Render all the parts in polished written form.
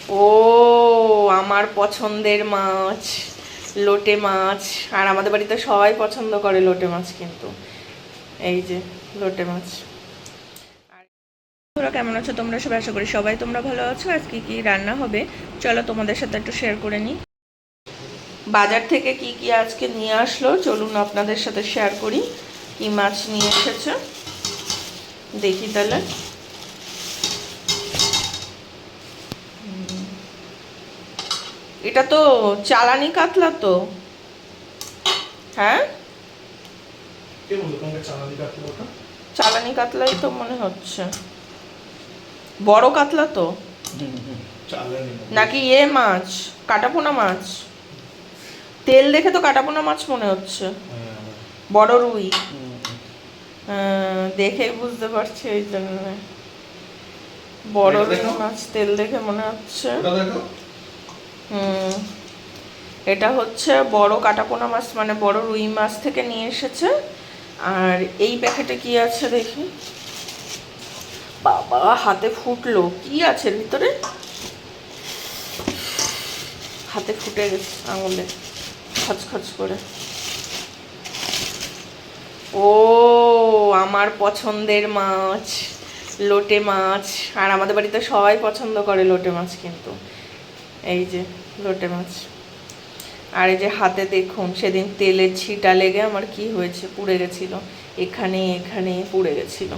ও আমার পছন্দের মাছ, লোটে মাছ। আর আমাদের বাড়িতে সবাই পছন্দ করে লোটে মাছ, কিন্তু এই যে লোটে মাছ। তোমরা কেমন আছো? তোমরা সবাই, আশা করি সবাই তোমরা ভালো আছো। আজকে কি রান্না হবে চলো তোমাদের সাথে একটু শেয়ার করে নিই। বাজার থেকে কি কি আজকে নিয়ে আসলো চলুন আপনাদের সাথে শেয়ার করি। কি মাছ নিয়ে এসেছে দেখি তাহলে। এটা তো চালানি কাতলা তো, হ্যাঁ চালানি কাতলাই তো মনে হচ্ছে। বড় কাতলা তো নাকি এ মাছ কাটাপোনা মাছ? তেল দেখে তো কাটাপোনা মাছ মনে হচ্ছে। বড় রুই দেখেই বুঝতে পারছি, এই জন্য বড় রুই মাছ তেল দেখে মনে হচ্ছে। এটা হচ্ছে বড় কাটাপোনা মাছ, মানে বড় রুই মাছ থেকে নিয়ে এসেছে। আর এই প্যাকেটে কি আছে দেখি। বাবা হাতে ফুটলো, কি আছে ভিতরে? হাতে ফুটে গেছে আঙুলে খচখচ করে। ও আমার পছন্দের মাছ, লোটে মাছ। আর আমাদের বাড়িতে সবাই পছন্দ করে লোটে মাছ, কিন্তু এই যে লোটে মাছ। আর এই যে হাতে দেখুন, সেদিন তেলের ছিটা লেগে আমার কি হয়েছে, পুড়ে গেছিল, এখানে এখানে পুড়ে গেছিল।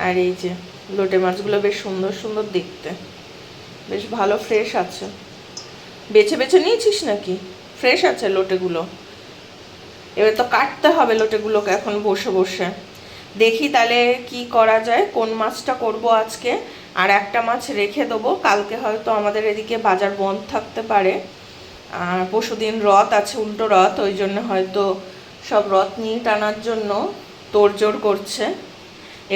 আর এই যে লোটে মাছগুলো বেশ সুন্দর সুন্দর দেখতে, বেশ ভালো ফ্রেশ আছে। বেছে বেছে নিয়েছিস নাকি? ফ্রেশ আছে লোটেগুলো। এবার তো কাটতে হবে লোটেগুলোকে এখন বসে বসে। দেখি তাহলে কি করা যায়, কোন মাছটা করব আজকে। আর একটা মাছ রেখে দেবো, কালকে হয়তো আমাদের এদিকে বাজার বন্ধ থাকতে পারে। আর পরশুদিন রথ আছে, উল্টো রথ, ওই জন্য হয়তো সব রথ নিয়ে টানার জন্য তোড়জোড় করছে।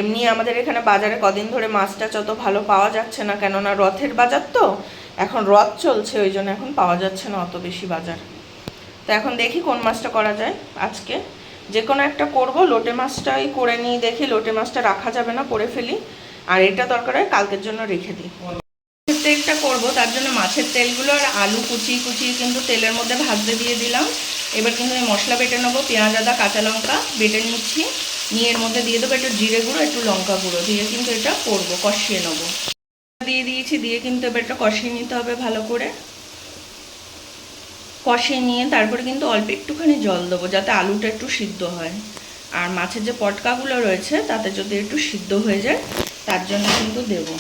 এমনি আমাদের এখানে বাজারে কদিন ধরে মাছটা যত ভালো পাওয়া যাচ্ছে না, কেননা রথের বাজার তো এখন, রথ চলছে, ওই জন্য এখন পাওয়া যাচ্ছে না অত বেশি বাজার। তো এখন দেখি কোন মাছটা করা যায় আজকে। যে কোনো একটা করব, লোটে মাছটাই করে নিই দেখি। লোটে মাছটা রাখা যাবে না, করে ফেলি। আর এটা দরকার হয় কালকের জন্য রেখে দিই। তেলটা করব, তার জন্য মাছের তেলগুলো আর আলু কুচিয়ে কুচিয়ে কিন্তু তেলের মধ্যে ভাজতে দিয়ে দিলাম। এবার কিন্তু আমি মশলা বেটে নেবো, পেঁয়াজ আদা কাঁচা লঙ্কা বেটে নিচ্ছি। নিয়ে এর মধ্যে দিয়ে দেবো একটু জিরে গুঁড়ো, একটু লঙ্কা গুঁড়ো দিয়ে কিন্তু এটা করবো, কষিয়ে নেবো। দিয়ে দিয়েছি, দিয়ে কিন্তু এবার এটা কষিয়ে নিতে হবে ভালো করে। কষিয়ে নিয়ে তারপরে কিন্তু অল্প একটুখানি জল দেবো, যাতে আলুটা একটু সিদ্ধ হয়। আর মাছের যে পটকাগুলো রয়েছে তাতে যদি একটু সিদ্ধ হয়ে যায়, তার জন্য কিন্তু দেবো।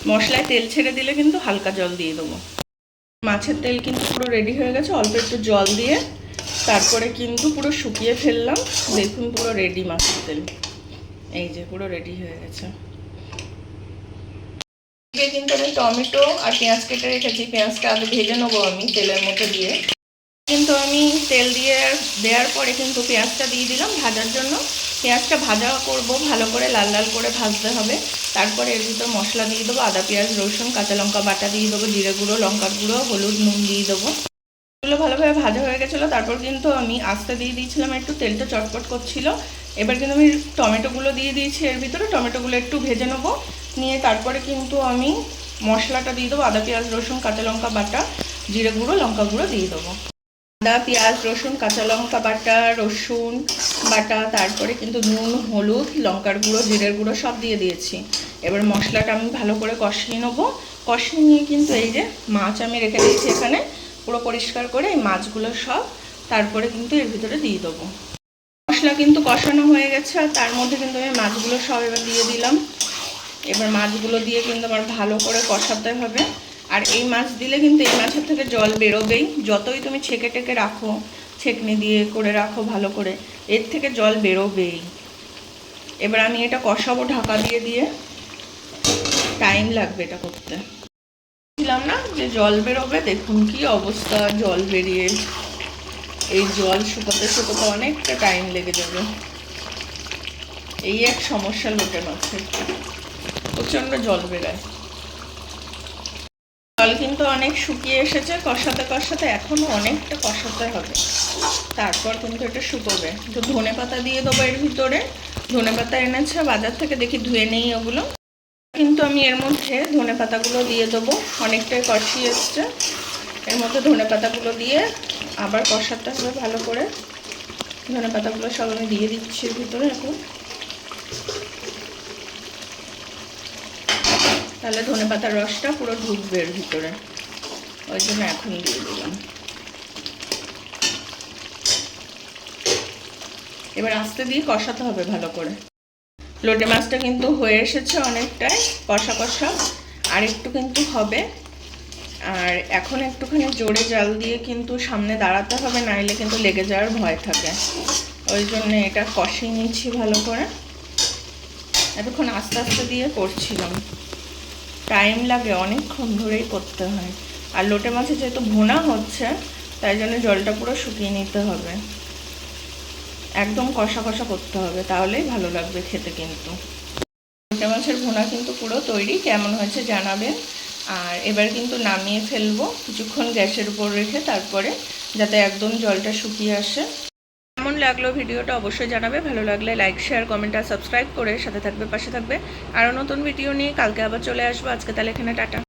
মশলায় তেল ছেড়ে দিলে কিন্তু হালকা জল দিয়ে দেবো। মাছের তেল কিন্তু পুরো রেডি হয়ে গেছে, অল্প একটু জল দিয়ে তারপরে কিন্তু পুরো শুকিয়ে ফেললাম। দেখুন পুরো রেডি মাছের তেল, এই যে পুরো রেডি হয়ে গেছে। কিন্তু আমি টমেটো আর পেঁয়াজ কেটে রেখেছি, পেঁয়াজটা আগে ভেজে নেবো আমি তেলের মধ্যে দিয়ে। কিন্তু আমি তেল দিয়ে দেওয়ার পরে কিন্তু পেঁয়াজটা দিয়ে দিলাম ভাজার জন্য। পেঁয়াজটা ভাজা করব, ভালো করে লাল লাল করে ভাজতে হবে। তারপরে এর ভিতর মশলা দিয়ে দেবো, আদা পেঁয়াজ রসুন কাঁচা লঙ্কা বাটা দিয়ে দেবো, জিরে গুঁড়ো লঙ্কার গুঁড়ো হলুদ নুন দিয়ে দেবো। এগুলো ভালোভাবে ভাজা হয়ে গেছিলো। তারপর কিন্তু আমি আস্তে দিয়ে দিয়েছিলাম, একটু তেলটা চটপট করছিল। এবার কিন্তু আমি টমেটোগুলো দিয়ে দিয়েছি এর ভিতরে, টমেটোগুলো একটু ভেজে নেবো। নিয়ে তারপরে কিন্তু আমি মশলাটা দিয়ে দেবো, আদা পেঁয়াজ রসুন কাঁচা লঙ্কা বাটা জিরে গুঁড়ো লঙ্কা গুঁড়ো দিয়ে দেবো। আদা পেঁয়াজ রসুন কাঁচা লঙ্কা বাটা রসুন বাটা, তারপরে কিন্তু নুন হলুদ লঙ্কার গুঁড়ো জিরের গুঁড়ো সব দিয়ে দিয়েছি। এবার মশলাটা আমি ভালো করে কষিয়ে নেবো। কষিয়ে নিয়ে কিন্তু এই যে মাছ আমি রেখে দিয়েছি এখানে পুরো পরিষ্কার করে, এই মাছগুলো সব তারপরে কিন্তু এর ভিতরে দিয়ে দেবো। মশলা কিন্তু কষানো হয়ে গেছে, আর তার মধ্যে কিন্তু আমি মাছগুলো সব এবার দিয়ে দিলাম। এবার মাছগুলো দিয়ে কিন্তু আমার ভালো করে কষাতে হবে। আর এই মাছ দিলে কিন্তু এই মাছের থেকে জল বেরোবেই, যতই তুমি ছেঁকে টেকে রাখো, ছেঁকনি দিয়ে করে রাখো ভালো করে, এর থেকে জল বেরোবেই। এবার আমি এটা কষাবো ঢাকা দিয়ে দিয়ে, টাইম লাগবে এটা করতে। বলছিলাম না যে জল বেরোবে, দেখুন কি অবস্থা, জল বেরিয়ে। এই জল শুকোতে শুকোতে অনেকটা টাইম লেগে যাবে। এই এক সমস্যা লোটে মাছের, প্রচণ্ড জল বেরোয়। জল কিন্তু অনেক শুকিয়ে এসেছে, কষাতে কষাতে এখনও অনেকটা কষাতে হবে, তারপর কিন্তু এটা শুকোবে। তো ধনে পাতা দিয়ে দেবো এর ভিতরে। ধনে পাতা এনেছে বাজার থেকে, দেখি ধুয়ে নেই ওগুলো। কিন্তু আমি এর মধ্যে ধনে পাতাগুলো দিয়ে দেবো, অনেকটাই কষিয়ে এসছে। এর মধ্যে ধনে পাতাগুলো দিয়ে আবার কষাতে হবে ভালো করে। ধনে পাতাগুলো সব আমি দিয়ে দিচ্ছি এর ভিতরে এখন, তাহলে ধনে পাতার রসটা পুরো ঢুকবে এর ভিতরে, ওই জন্য এখন দিয়ে দিলাম। এবার আস্তে দিয়ে কষাতে হবে ভালো করে। লোটে মাছটা কিন্তু হয়ে এসেছে অনেকটাই কষা কষা, আর একটু কিন্তু হবে। আর এখন একটুখানি জোরে জাল দিয়ে কিন্তু সামনে দাঁড়াতে হবে, নাইলে কিন্তু লেগে যাওয়ার ভয় থাকে। ওই জন্য এটা কষিয়ে নিচ্ছি ভালো করে। এতক্ষণ আস্তে আস্তে দিয়ে করছিলাম, টাইম লাগে, অনেকক্ষণ ধরেই করতে হয়। আর লোটে মাছে যেহেতু ভুনা হচ্ছে, তাই জন্য জলটা পুরো শুকিয়ে নিতে হবে, একদম কষা কষা করতে হবে, তাহলেই ভালো লাগবে খেতে। কিন্তু লোটে মাছের ভুনা কিন্তু পুরো তৈরি, কেমন হয়েছে জানাবেন। আর এবার কিন্তু নামিয়ে ফেলবো কিছুক্ষণ গ্যাসের উপর রেখে, তারপরে যাতে একদম জলটা শুকিয়ে আসে। কেমন লাগলো ভিডিওটা অবশ্যই জানাবে, ভালো লাগলে লাইক শেয়ার কমেন্ট আর সাবস্ক্রাইব করে সাথে থাকবে, পাশে থাকবে। আরও নতুন ভিডিও নিয়ে কালকে আবার চলে আসবো। আজকে তাহলে এখানে টাটা।